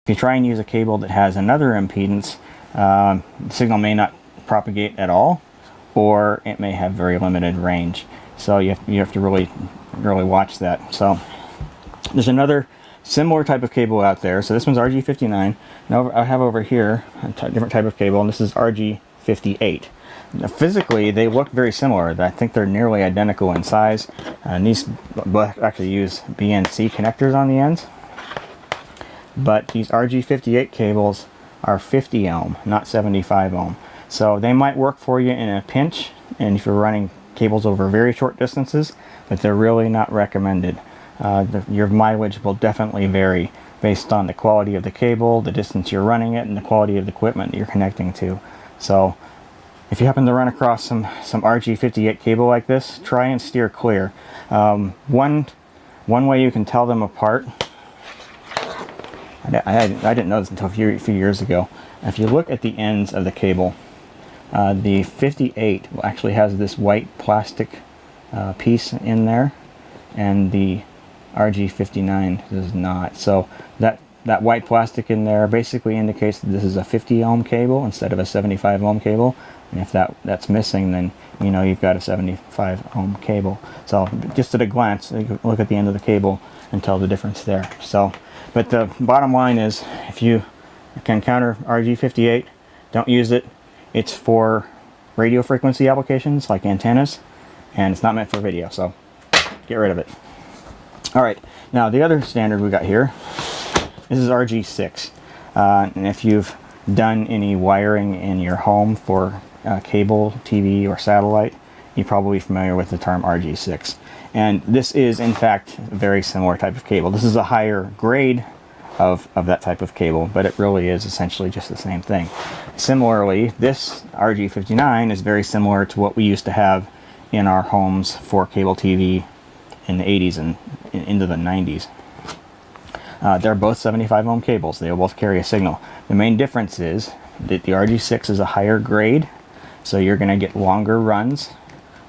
If you try and use a cable that has another impedance, the signal may not propagate at all, or it may have very limited range. So you have to really watch that. So there's another similar type of cable out there. So this one's RG59. Now I have over here a different type of cable, and this is RG58. Now, physically, they look very similar. I think they're nearly identical in size. And these both actually use BNC connectors on the ends. But these RG58 cables are 50 ohm, not 75 ohm. So they might work for you in a pinch, and if you're running cables over very short distances, but they're really not recommended. Your mileage will definitely vary based on the quality of the cable, the distance you're running it, and the quality of the equipment that you're connecting to. So if you happen to run across some RG58 cable like this, try and steer clear. One way you can tell them apart, I didn't know this until a few years ago. If you look at the ends of the cable, the 58 actually has this white plastic piece in there, and the RG59 does not. So that white plastic in there basically indicates that this is a 50 ohm cable instead of a 75 ohm cable. And if that's missing, then you know you've got a 75 ohm cable. So just at a glance, you can look at the end of the cable and tell the difference there. So, but the bottom line is, if you can encounter RG58, don't use it. It's for radio frequency applications like antennas, and it's not meant for video, so get rid of it. Alright, now the other standard we got here, this is RG6. And if you've done any wiring in your home for cable, TV, or satellite, you're probably familiar with the term RG6. And this is, in fact, a very similar type of cable. This is a higher grade of that type of cable, but it really is essentially just the same thing. Similarly, this RG59 is very similar to what we used to have in our homes for cable TV in the 80s and into the 90s. They're both 75 ohm cables. They will both carry a signal. The main difference is that the RG6 is a higher grade, so you're going to get longer runs.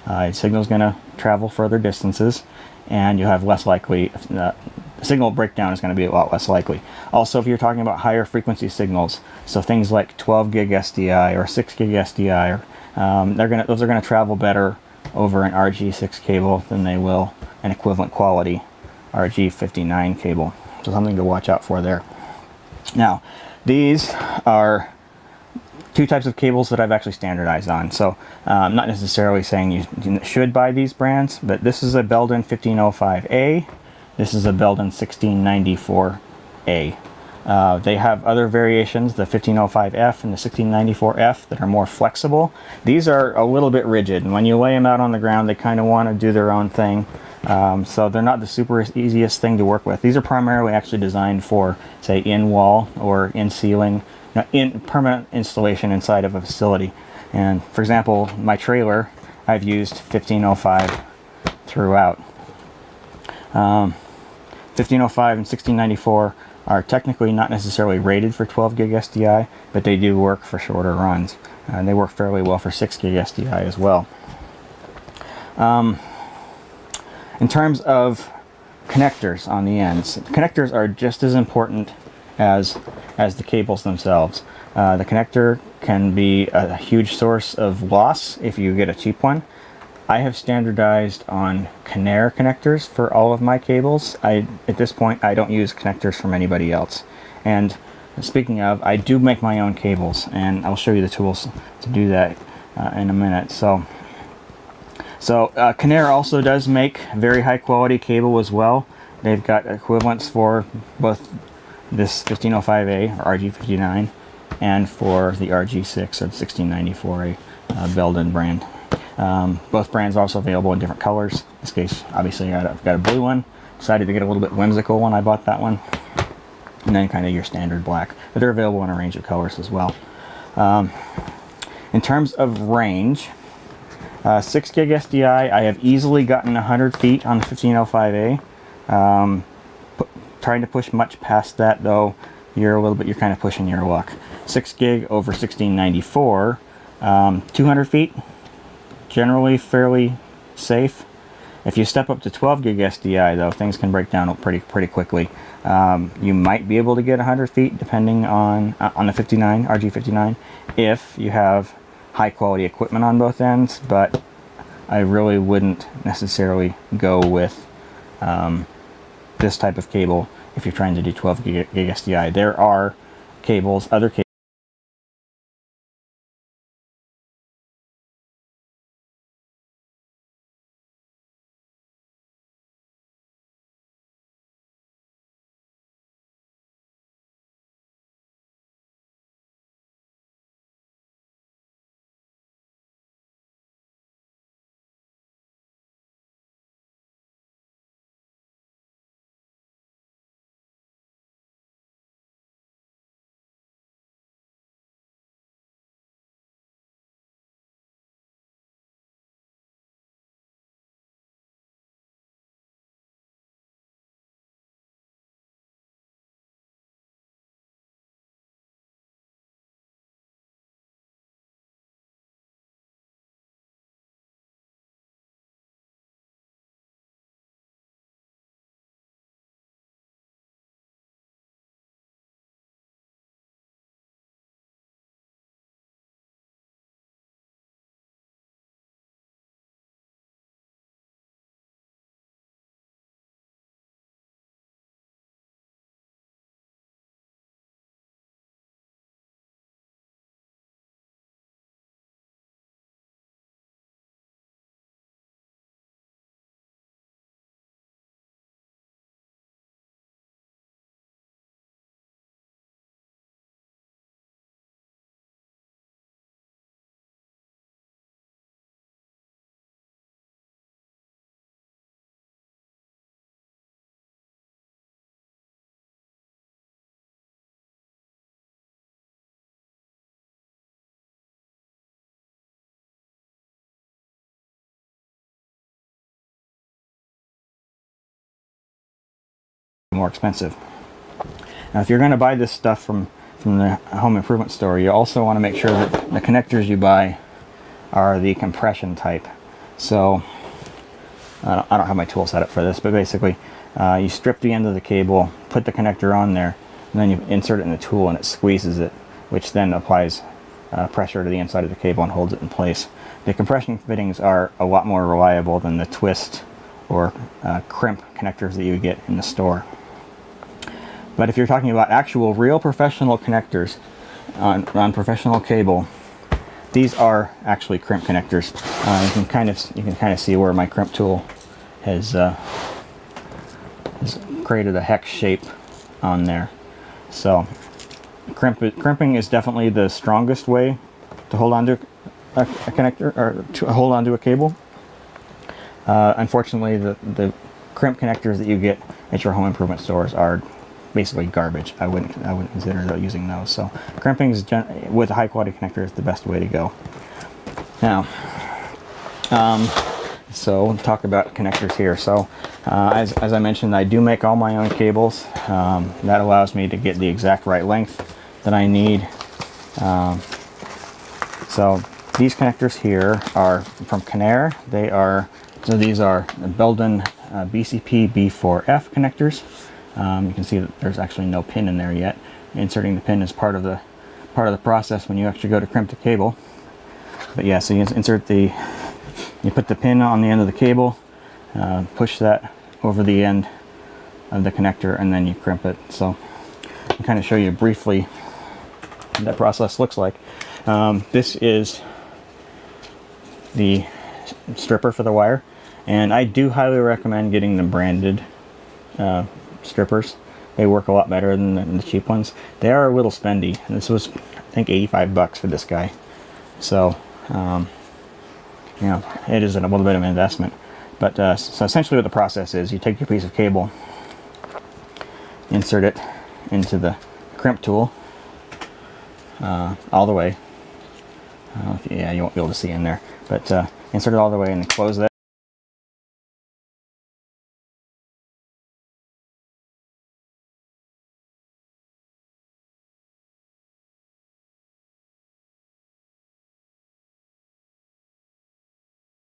The signal's going to travel further distances, and you'll have less likely, signal breakdown is going to be a lot less likely. Also, if you're talking about higher frequency signals, so things like 12 gig SDI or 6 gig SDI, those are going to travel better over an RG6 cable than they will an equivalent quality RG59 cable. So something to watch out for there. Now, these are two types of cables that I've actually standardized on. So I'm not necessarily saying you should buy these brands, but this is a Belden 1505A. This is a Belden 1694A. They have other variations, the 1505F and the 1694F, that are more flexible. These are a little bit rigid, and when you lay them out on the ground, they kind of want to do their own thing. So they're not the super easiest thing to work with. These are primarily actually designed for, say, in-wall or in-ceiling, in permanent installation inside of a facility. And for example, my trailer, I've used 1505 throughout. 1505 and 1694 are technically not necessarily rated for 12 gig SDI, but they do work for shorter runs. And they work fairly well for 6 gig SDI as well. In terms of connectors on the ends, connectors are just as important as the cables themselves. The connector can be a huge source of loss if you get a cheap one. I have standardized on Conair connectors for all of my cables. At this point, I don't use connectors from anybody else. And speaking of, I do make my own cables, and I'll show you the tools to do that in a minute. So Conair also does make very high quality cable as well. They've got equivalents for both this 1505A or RG59 and for the RG6 or the 1694A Belden brand. Both brands are also available in different colors. In this case, obviously, I've got a blue one. Decided to get a little bit whimsical when I bought that one. And then kind of your standard black. But they're available in a range of colors as well. In terms of range, 6 gig SDI, I have easily gotten 100 feet on the 1505A. Trying to push much past that, though, you're kind of pushing your luck. 6 gig over 1694, 200 feet, generally fairly safe. If you step up to 12 gig SDI, though, things can break down pretty quickly. You might be able to get 100 feet depending on the 59 RG59 if you have high quality equipment on both ends, but I really wouldn't necessarily go with this type of cable if you're trying to do 12 gig SDI. There are cables, other cables, more expensive. Now, if you're going to buy this stuff from the home improvement store, you also want to make sure that the connectors you buy are the compression type. So I don't have my tool set up for this, but basically you strip the end of the cable, put the connector on there, and then you insert it in the tool and it squeezes it, which then applies pressure to the inside of the cable and holds it in place. The compression fittings are a lot more reliable than the twist or crimp connectors that you get in the store. But if you're talking about actual real professional connectors on professional cable, these are actually crimp connectors. You can kind of see where my crimp tool has created a hex shape on there. So crimping is definitely the strongest way to hold onto a connector, or to hold onto a cable. Unfortunately, the crimp connectors that you get at your home improvement stores are basically garbage. I wouldn't consider using those. So crimping is with a high quality connector is the best way to go. Now, so we'll talk about connectors here. So as I mentioned, I do make all my own cables. That allows me to get the exact right length that I need. So these connectors here are from Conair. These are Belden BCP B4F connectors. You can see that there's actually no pin in there yet. Inserting the pin is part of the process when you actually go to crimp the cable. But yeah, so you put the pin on the end of the cable, push that over the end of the connector, and then you crimp it. So I'll kind of show you briefly what that process looks like. This is the stripper for the wire, and I do highly recommend getting the branded strippers. They work a lot better than the cheap ones. They are a little spendy. This was, I think, 85 bucks for this guy. So, you know, it is a little bit of an investment. But so essentially what the process is, you take your piece of cable, insert it into the crimp tool all the way. Yeah, you won't be able to see in there. But insert it all the way and close that.